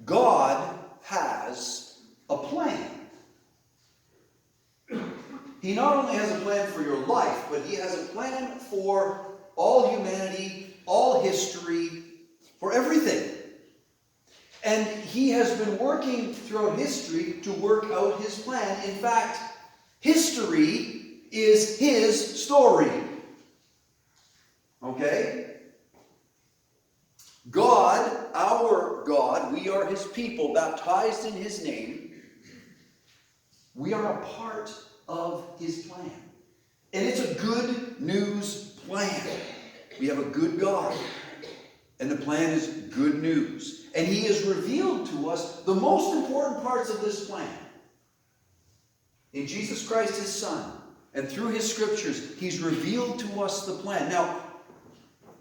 God has a plan. He not only has a plan for your life, but he has a plan for all humanity, all history, for everything. And he has been working throughout history to work out his plan. In fact, history is his story. Okay? God, our God, we are his people, baptized in his name. We are a part of his plan. And it's a good news plan. We have a good God. And the plan is good news. And he has revealed to us the most important parts of this plan. In Jesus Christ, his Son, and through his scriptures, he's revealed to us the plan. Now,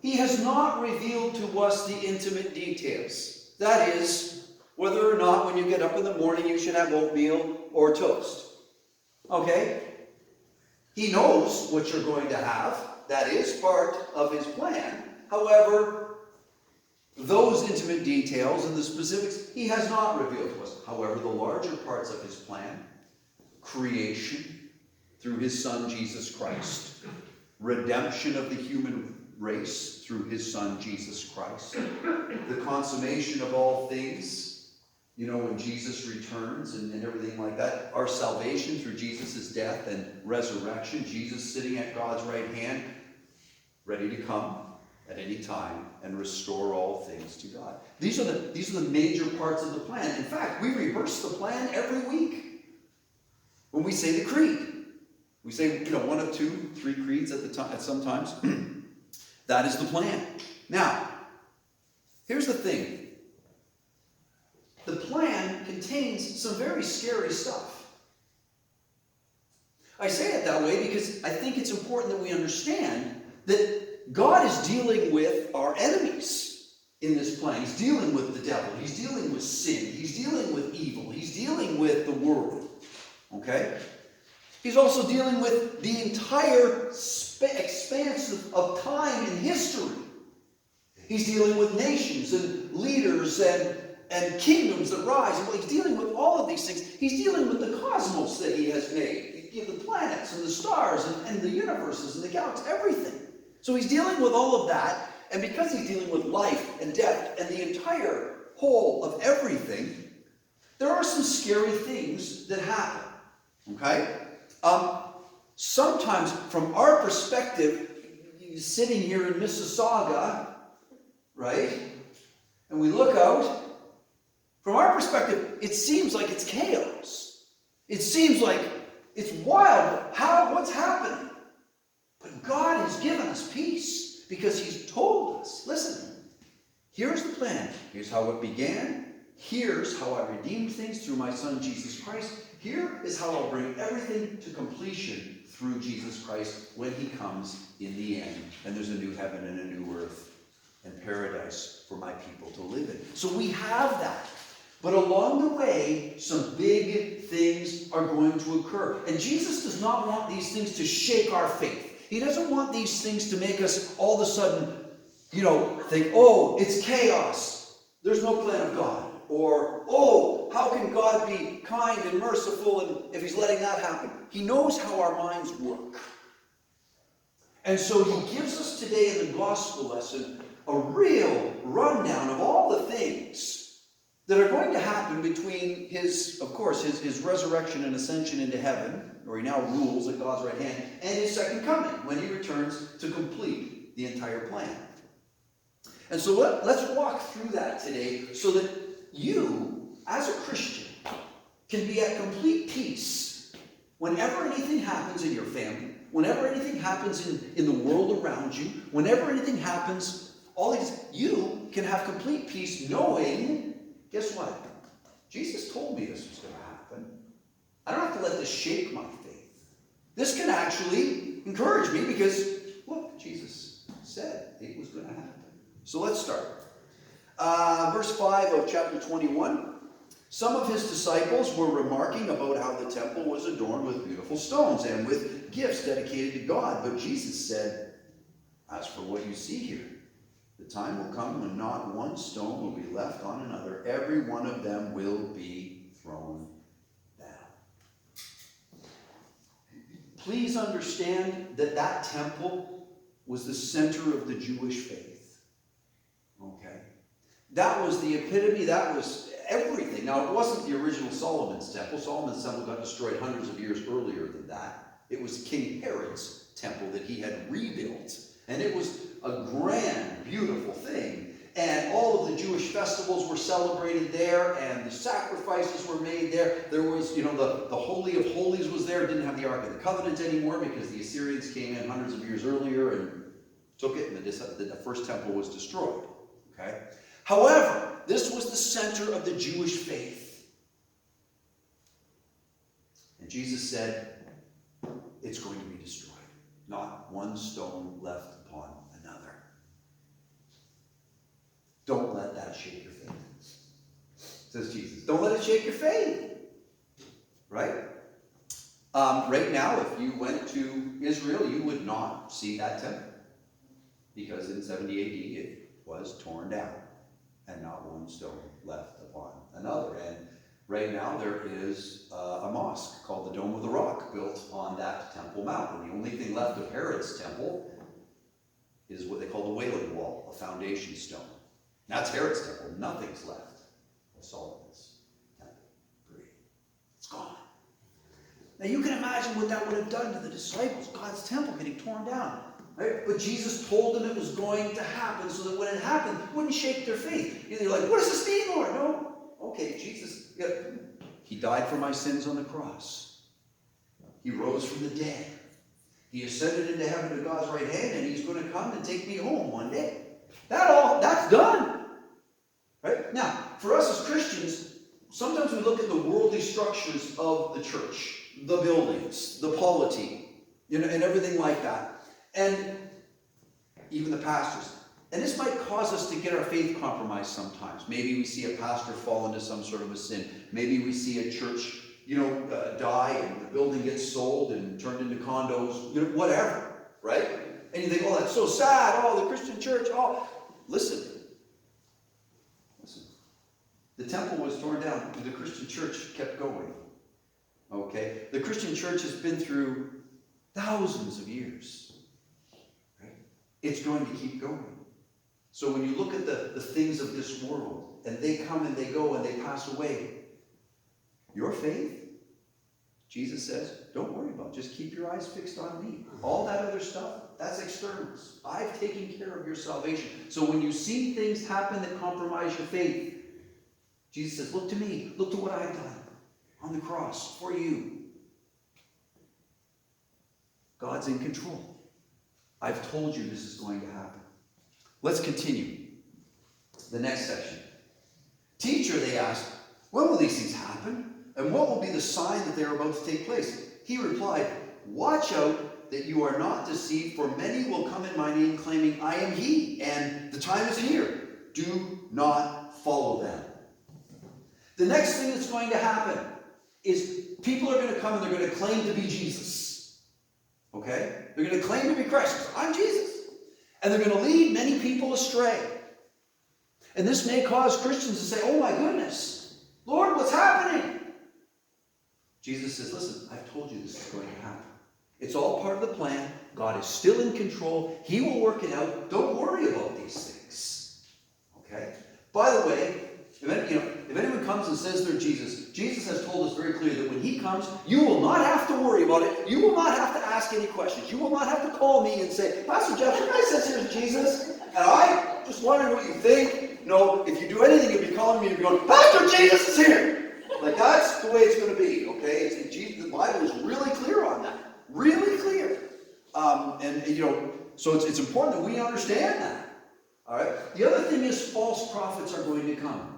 he has not revealed to us the intimate details. That is, whether or not when you get up in the morning you should have oatmeal or toast. Okay? He knows what you're going to have. That is part of his plan. However, those intimate details and the specifics, he has not revealed to us. However, the larger parts of his plan, creation through his Son, Jesus Christ, redemption of the human race through his Son, Jesus Christ, the consummation of all things, when Jesus returns and everything like that, our salvation through Jesus' death and resurrection, Jesus sitting at God's right hand, ready to come at any time and restore all things to God. These are the major parts of the plan. In fact, we rehearse the plan every week when we say the creed. We say, one of two, three creeds at some times. That is the plan. Now, here's the thing. The plan contains some very scary stuff. I say it that way because I think it's important that we understand that God is dealing with our enemies in this plan. He's dealing with the devil. He's dealing with sin. He's dealing with evil. He's dealing with the world. Okay? He's also dealing with the entire expanse of time in history. He's dealing with nations and leaders and kingdoms that rise. And he's dealing with all of these things. He's dealing with the cosmos that he has made. The planets and the stars and the universes and the galaxies, everything. So he's dealing with all of that. And because he's dealing with life and death and the entire whole of everything, there are some scary things that happen. Okay? Sometimes, from our perspective, sitting here in Mississauga, right? And we look out, from our perspective, it seems like it's chaos. It seems like it's wild. What's happening? But God has given us peace because he's told us, listen, here's the plan. Here's how it began. Here's how I redeemed things through my Son, Jesus Christ. Here is how I'll bring everything to completion through Jesus Christ when he comes in the end. And there's a new heaven and a new earth and paradise for my people to live in. So we have that. But along the way, some big things are going to occur. And Jesus does not want these things to shake our faith. He doesn't want these things to make us all of a sudden, think, oh, it's chaos. There's no plan of God. Or, oh, how can God be kind and merciful and if he's letting that happen? He knows how our minds work. And so he gives us today in the gospel lesson a real rundown of all the things that are going to happen between his resurrection and ascension into heaven, where he now rules at God's right hand, and his second coming, when he returns to complete the entire plan. And so let's walk through that today so that you, as a Christian, can be at complete peace whenever anything happens in your family, whenever anything happens in the world around you, whenever anything happens, you can have complete peace knowing, guess what? Jesus told me this was going to happen. I don't have to let this shake my faith. This can actually encourage me because, look, Jesus said it was going to happen. So let's start. Verse 5 of chapter 21. Some of his disciples were remarking about how the temple was adorned with beautiful stones and with gifts dedicated to God. But Jesus said, as for what you see here, the time will come when not one stone will be left on another. every one of them will be thrown down. Please understand that that temple was the center of the Jewish faith. Okay? That was the epitome, that was everything. Now, it wasn't the original Solomon's temple. Solomon's temple got destroyed hundreds of years earlier than that. It was King Herod's temple that he had rebuilt. And it was a grand, beautiful thing. And all of the Jewish festivals were celebrated there, and the sacrifices were made there. There was, the Holy of Holies was there. It didn't have the Ark of the Covenant anymore because the Assyrians came in hundreds of years earlier and took it, and the first temple was destroyed. Okay? However, this was the center of the Jewish faith. And Jesus said, it's going to be destroyed. Not one stone left upon another. Don't let that shake your faith, says Jesus. Don't let it shake your faith. Right? Right now, if you went to Israel, you would not see that temple. Because in 70 AD, it was torn down. And not one stone left upon another. And right now there is a mosque called the Dome of the Rock built on that Temple Mount. And the only thing left of Herod's temple is what they call the Wailing Wall, a foundation stone. That's Herod's temple. Nothing's left of Solomon's temple. It's gone. Now you can imagine what that would have done to the disciples. God's temple getting torn down. Right? But Jesus told them it was going to happen so that when it happened, it wouldn't shake their faith. They're like, what does this mean, Lord? No. Okay, Jesus, he died for my sins on the cross. He rose from the dead. He ascended into heaven to God's right hand, and he's going to come and take me home one day. That's done. Right? Now, for us as Christians, sometimes we look at the worldly structures of the church, the buildings, the polity, and everything like that. And even the pastors. And this might cause us to get our faith compromised sometimes. Maybe we see a pastor fall into some sort of a sin. Maybe we see a church, die and the building gets sold and turned into condos, whatever, right? And you think, oh, that's so sad. Oh, the Christian church. Oh, listen. The temple was torn down. The Christian church kept going. Okay? The Christian church has been through thousands of years. It's going to keep going. So when you look at the things of this world, and they come and they go and they pass away, your faith, Jesus says, don't worry about it. Just keep your eyes fixed on me. All that other stuff, that's externals. I've taken care of your salvation. So when you see things happen that compromise your faith, Jesus says, look to me. Look to what I've done on the cross for you. God's in control. I've told you this is going to happen. Let's continue. The next section. Teacher, they asked, when will these things happen? And what will be the sign that they are about to take place? He replied, watch out that you are not deceived, for many will come in my name claiming, I am he, and the time is here. Do not follow them. The next thing that's going to happen is people are going to come and they're going to claim to be Jesus. Okay? They're going to claim to be Christ. I'm Jesus. And they're going to lead many people astray. And this may cause Christians to say, oh my goodness, Lord, what's happening? Jesus says, listen, I've told you this is going to happen. It's all part of the plan. God is still in control. He will work it out. Don't worry about these things. Okay? By the way, if anyone comes and says they're Jesus, Jesus has told us very clearly that when he comes, you will not have to worry about it. You will not have to ask any questions. You will not have to call me and say, Pastor Jeff, your guy says here's Jesus, and I just wondering what you think. No, if you do anything, you'll be calling me and be going, Pastor, Jesus is here. Like, that's the way it's going to be, okay? The Bible is really clear on that. Really clear. So it's important that we understand that. All right? The other thing is false prophets are going to come.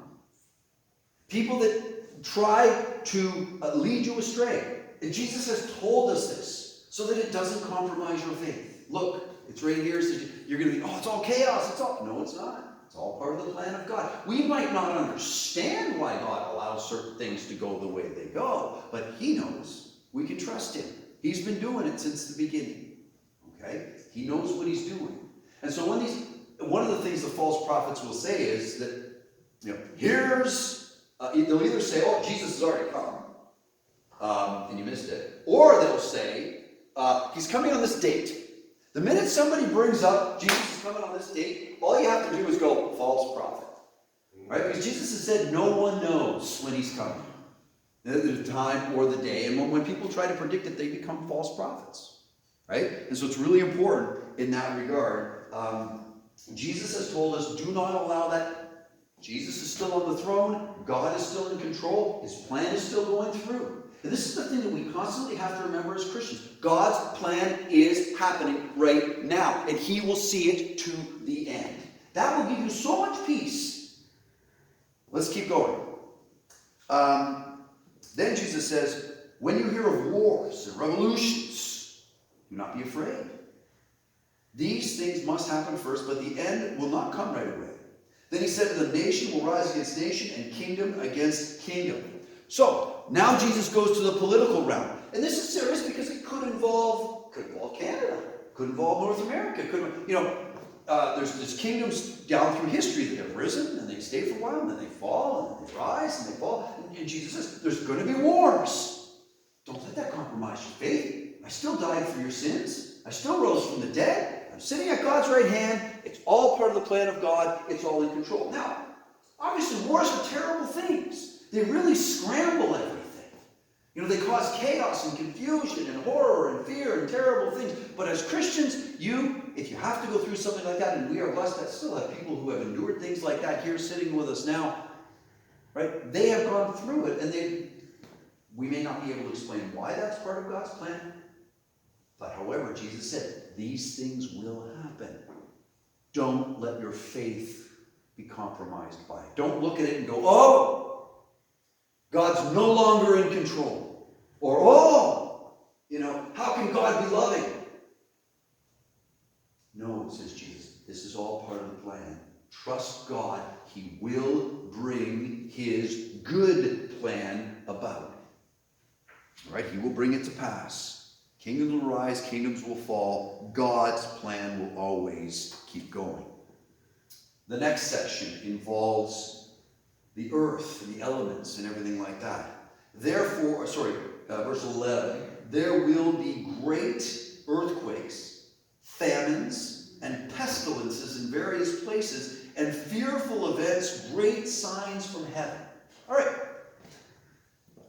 People that try to lead you astray. And Jesus has told us this so that it doesn't compromise your faith. Look, it's right here. So you're going to be, oh, it's all chaos. No, it's not. It's all part of the plan of God. We might not understand why God allows certain things to go the way they go, but he knows. We can trust him. He's been doing it since the beginning. Okay? He knows what he's doing. And so one of the things the false prophets will say is that Here's, they'll either say, oh, Jesus has already come, and you missed it. Or they'll say, he's coming on this date. The minute somebody brings up Jesus is coming on this date, all you have to do is go, false prophet. Right? Because Jesus has said no one knows when he's coming. The time or the day. And when people try to predict it, they become false prophets. Right? And so it's really important in that regard. Jesus has told us, do not allow that. Jesus is still on the throne. God is still in control. His plan is still going through. And this is the thing that we constantly have to remember as Christians. God's plan is happening right now. And he will see it to the end. That will give you so much peace. Let's keep going. Then Jesus says, when you hear of wars and revolutions, do not be afraid. These things must happen first, but the end will not come right away. Then he said, the nation will rise against nation and kingdom against kingdom. So, now Jesus goes to the political realm. And this is serious because it could involve Canada, could involve North America, there's kingdoms down through history that have risen, and they stay for a while, and then they fall, and they rise, and they fall. And Jesus says, there's going to be wars. Don't let that compromise your faith. I still died for your sins. I still rose from the dead. I'm sitting at God's right hand. It's all part of the plan of God. It's all in control. Now, obviously, wars are terrible things. They really scramble everything. They cause chaos and confusion and horror and fear and terrible things. But as Christians, if you have to go through something like that, and we are blessed that still have people who have endured things like that here sitting with us now, right? They have gone through it, and we may not be able to explain why that's part of God's plan. But however, Jesus said, these things will happen. Don't let your faith be compromised by it. Don't look at it and go, oh, God's no longer in control. Or, how can God be loving? No, says Jesus. This is all part of the plan. Trust God. He will bring his good plan about. All right? He will bring it to pass. Kingdoms will rise, kingdoms will fall. God's plan will always keep going. The next section involves the earth and the elements and everything like that. Therefore, verse 11, there will be great earthquakes, famines, and pestilences in various places, and fearful events, great signs from heaven. All right.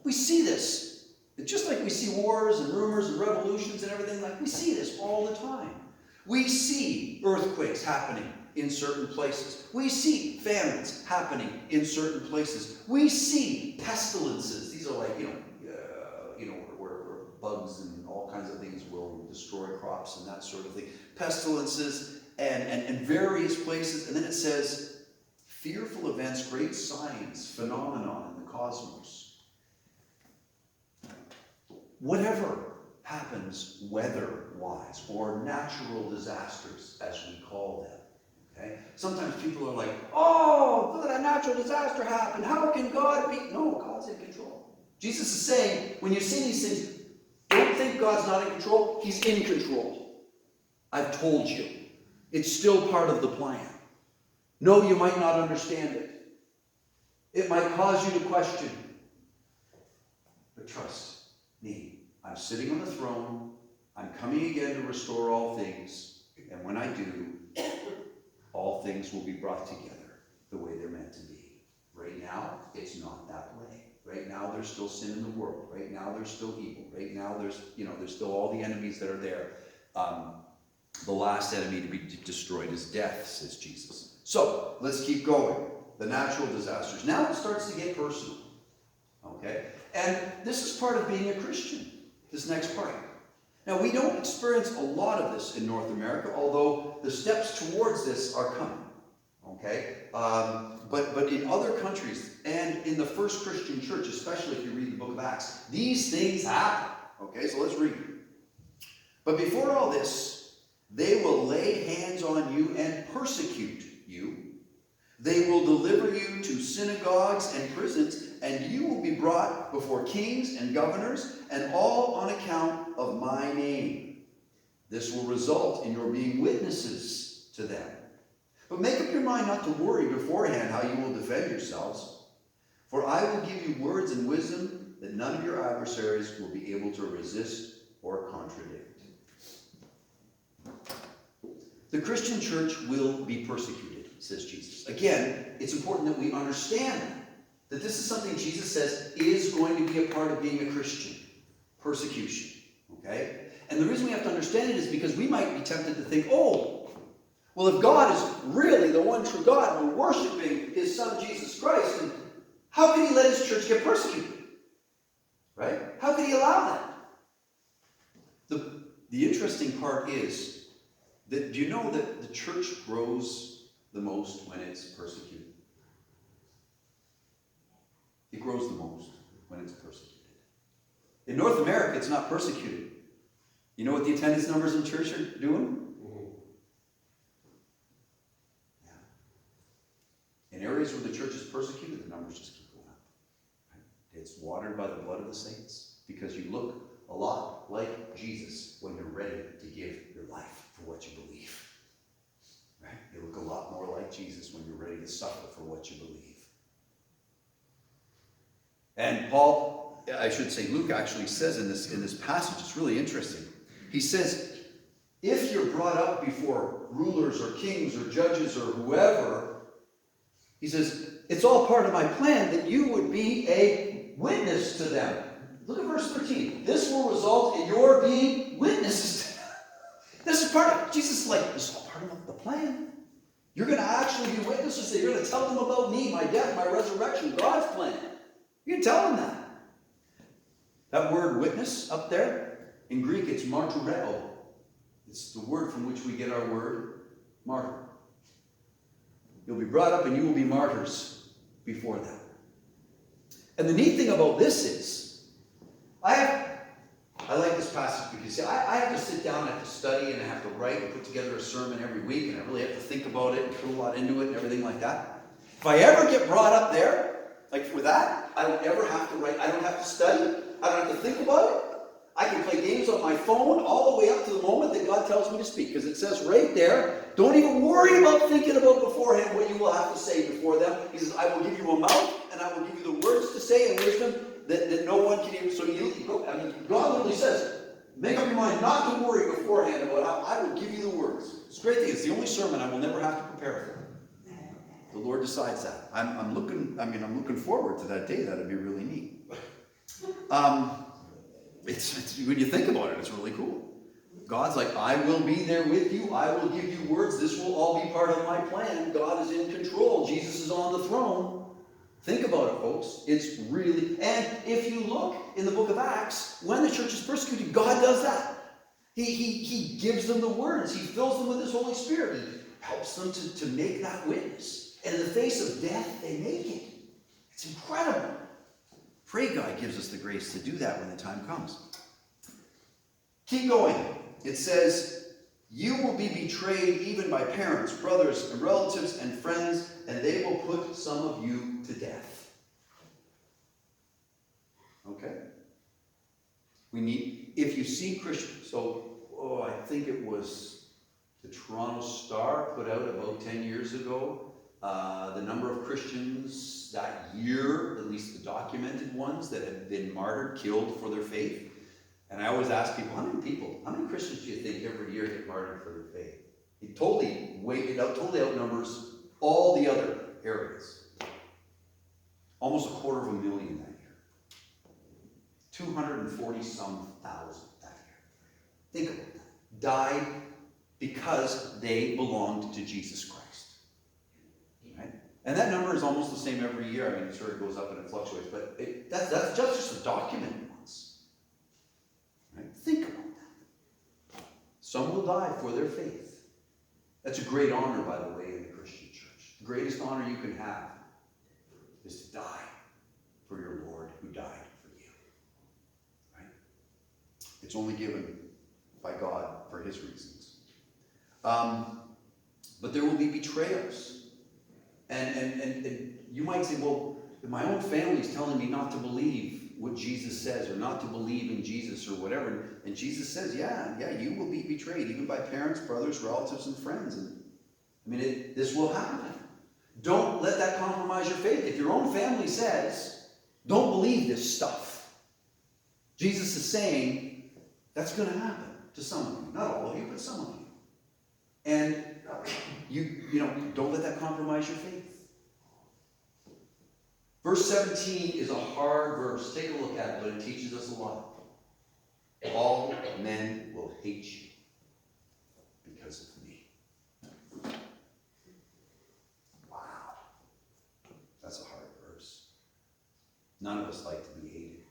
We see this. It's just like we see wars and rumors and revolutions and everything, like we see this all the time. We see earthquakes happening in certain places. We see famines happening in certain places. We see pestilences. These are like, where bugs and all kinds of things will destroy crops and that sort of thing. Pestilences and various places. And then it says, fearful events, great signs, phenomenon in the cosmos. Whatever happens weather-wise, or natural disasters, as we call them. Okay? Sometimes people are like, oh, look at that natural disaster happened. How can God be? No, God's in control. Jesus is saying, when you see these things, don't think God's not in control. He's in control. I've told you. It's still part of the plan. No, you might not understand it. It might cause you to question. But trust me. I'm sitting on the throne. I'm coming again to restore all things. And when I do, all things will be brought together the way they're meant to be. Right now, it's not that way. Right now, there's still sin in the world. Right now, there's still evil. Right now, there's still all the enemies that are there. The last enemy to be destroyed is death, says Jesus. So, let's keep going. The natural disasters. Now it starts to get personal. Okay? And this is part of being a Christian, this next part. Now, we don't experience a lot of this in North America, although the steps towards this are coming. Okay? But in other countries, and in the first Christian church, especially if you read the book of Acts, these things happen. Okay, so let's read. But before all this, they will lay hands on you and persecute you. They will deliver you to synagogues and prisons, and you will be brought before kings and governors, and all on account of my name. This will result in your being witnesses to them. But make up your mind not to worry beforehand how you will defend yourselves. For I will give you words and wisdom that none of your adversaries will be able to resist or contradict. The Christian church will be persecuted, says Jesus. Again, it's important that we understand that this is something Jesus says is going to be a part of being a Christian. Persecution. Okay? And the reason we have to understand it is because we might be tempted to think, oh, well, if God is really the one true God and we're worshiping his son Jesus Christ, then how can he let his church get persecuted? Right? How can he allow that? The interesting part is that, do you know that the church grows the most when it's persecuted? It grows the most when it's persecuted. In North America, it's not persecuted. You know what the attendance numbers in church are doing? Yeah. In areas where the church is persecuted, the numbers just keep going up. Right? It's watered by the blood of the saints because you look a lot like Jesus when you're ready to give your life for what you believe. Right? You look a lot more like Jesus when you're ready to suffer for what you believe. And Paul, I should say Luke actually says in this passage, it's really interesting. He says, if you're brought up before rulers or kings or judges or whoever, he says, it's all part of my plan that you would be a witness to them. Look at verse 13. This will result in your being witnesses to them. This is part of, Jesus is like, this is all part of the plan. You're going to actually be witnesses. You're going to tell them about me, my death, my resurrection, God's plan. You can tell them that. That word witness up there, in Greek it's martyreo. It's the word from which we get our word martyr. You'll be brought up and you will be martyrs before them. And the neat thing about this is, I like this passage because I have to sit down, I have to study, and I have to write and put together a sermon every week, and I really have to think about it and put a lot into it and everything like that. If I ever get brought up there, like with that, I don't ever have to write, I don't have to study, I don't have to think about it. I can play games on my phone all the way up to the moment that God tells me to speak, because it says right there, don't even worry about thinking about beforehand what you will have to say before them. He says, I will give you a mouth, and I will give you the words to say and wisdom that no one can even. So God literally says, make up your mind not to worry beforehand about how I will give you the words. It's a great thing. It's the only sermon I will never have to prepare for. The Lord decides that. I'm looking forward to that day. That'd be really neat. It's when you think about it, it's really cool. God's like, I will be there with you. I will give you words. This will all be part of my plan. God is in control. Jesus is on the throne. Think about it, folks. It's really, and if you look in the book of Acts, when the church is persecuted, God does that. He gives them the words. He fills them with his Holy Spirit. He helps them to make that witness. And in the face of death, they make it. It's incredible. Pray God gives us the grace to do that when the time comes. Keep going. It says, you will be betrayed even by parents, brothers, and relatives, and friends, and they will put some of you to death. Okay? If you see Christians, I think it was the Toronto Star put out about 10 years ago, the number of Christians that year, at least the documented ones, that had been martyred, killed for their faith. And I always ask people, how many Christians do you think every year get martyred for their faith? It totally outnumbers all the other areas. Almost 250,000 that year. 240-some thousand that year. Think about that. Died because they belonged to Jesus Christ. Right? And that number is almost the same every year. I mean, it sort of goes up and it fluctuates, but that's just the documented ones. Right? Think about that. Some will die for their faith. That's a great honor, by the way, in the Christian church. The greatest honor you can have is to die for your Lord who died for you. Right? It's only given by God for his reasons. But there will be betrayals. And you might say, well, my own family is telling me not to believe what Jesus says, or not to believe in Jesus, or whatever. And Jesus says, yeah, you will be betrayed, even by parents, brothers, relatives, and friends. And I mean, this will happen. Don't let that compromise your faith. If your own family says, don't believe this stuff, Jesus is saying that's going to happen to some of you. Not all of you, but some of you. And don't let that compromise your faith. Verse 17 is a hard verse. Take a look at it, but it teaches us a lot. All men will hate you because of me. Wow. That's a hard verse. None of us like to be hated.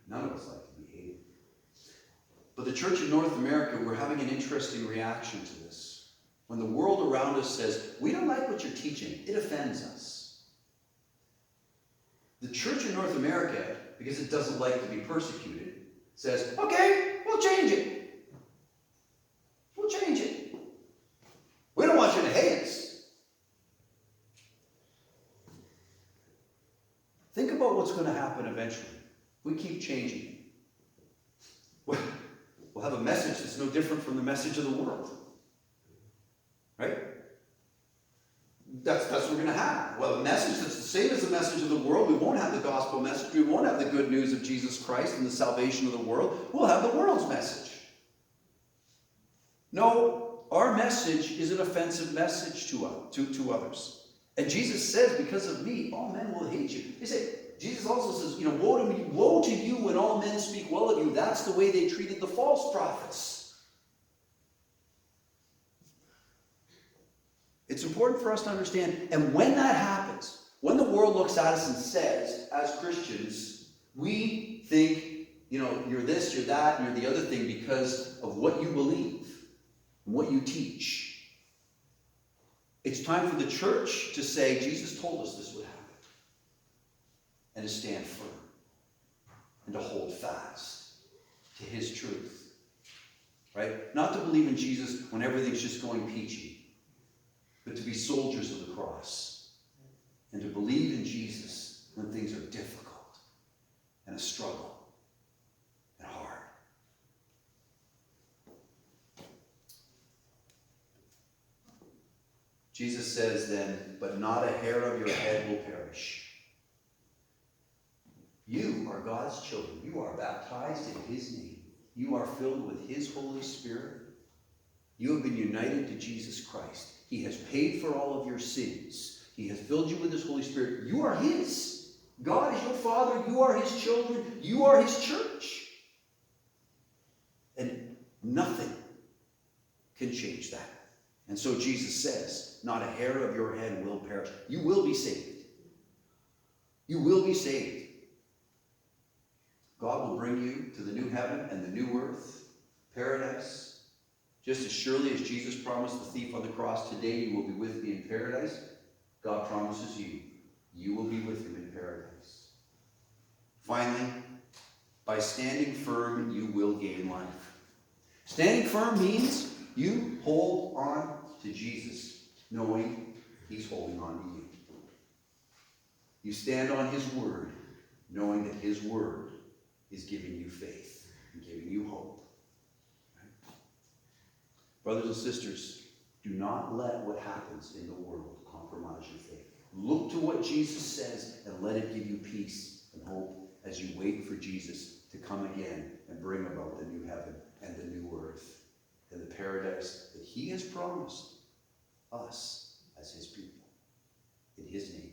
None of us like to be hated. But the church in North America, we're having an interesting reaction to this. When the world around us says, we don't like what you're teaching, it offends us. The church in North America, because it doesn't like to be persecuted, says, okay, we'll change it. We'll change it. We don't want you to hate us. Think about what's going to happen eventually. We keep changing it. We'll have a message that's no different from the message of the world. Right? That's what we're going to have. Well, a message that's the same as the message of the world. We won't have the gospel message. We won't have the good news of Jesus Christ and the salvation of the world. We'll have the world's message. No, our message is an offensive message to others. And Jesus says, because of me, all men will hate you. They say, Jesus also says, woe to you when all men speak well of you. That's the way they treated the false prophets. It's important for us to understand, and when that happens, when the world looks at us and says, as Christians, we think, you're this, you're that, and you're the other thing because of what you believe and what you teach. It's time for the church to say, Jesus told us this would happen. And to stand firm. And to hold fast to his truth. Right? Not to believe in Jesus when everything's just going peachy. But to be soldiers of the cross. And to believe in Jesus when things are difficult. And a struggle. And hard. Jesus says then, but not a hair of your head will perish. You are God's children. You are baptized in his name. You are filled with his Holy Spirit. You have been united to Jesus Christ. He has paid for all of your sins. He has filled you with his Holy Spirit. You are his. God is your Father. You are his children. You are his church. And nothing can change that. And so Jesus says, not a hair of your head will perish. You will be saved. You will be saved. God will bring you to the new heaven and the new earth, paradise. Just as surely as Jesus promised the thief on the cross, today you will be with me in paradise. God promises you, you will be with him in paradise. Finally, by standing firm, you will gain life. Standing firm means you hold on to Jesus, knowing he's holding on to you. You stand on his word, knowing that his word is giving you faith and giving you hope. Right? Brothers and sisters, do not let what happens in the world compromise your faith. Look to what Jesus says and let it give you peace and hope as you wait for Jesus to come again and bring about the new heaven and the new earth and the paradise that he has promised us as his people. In his name.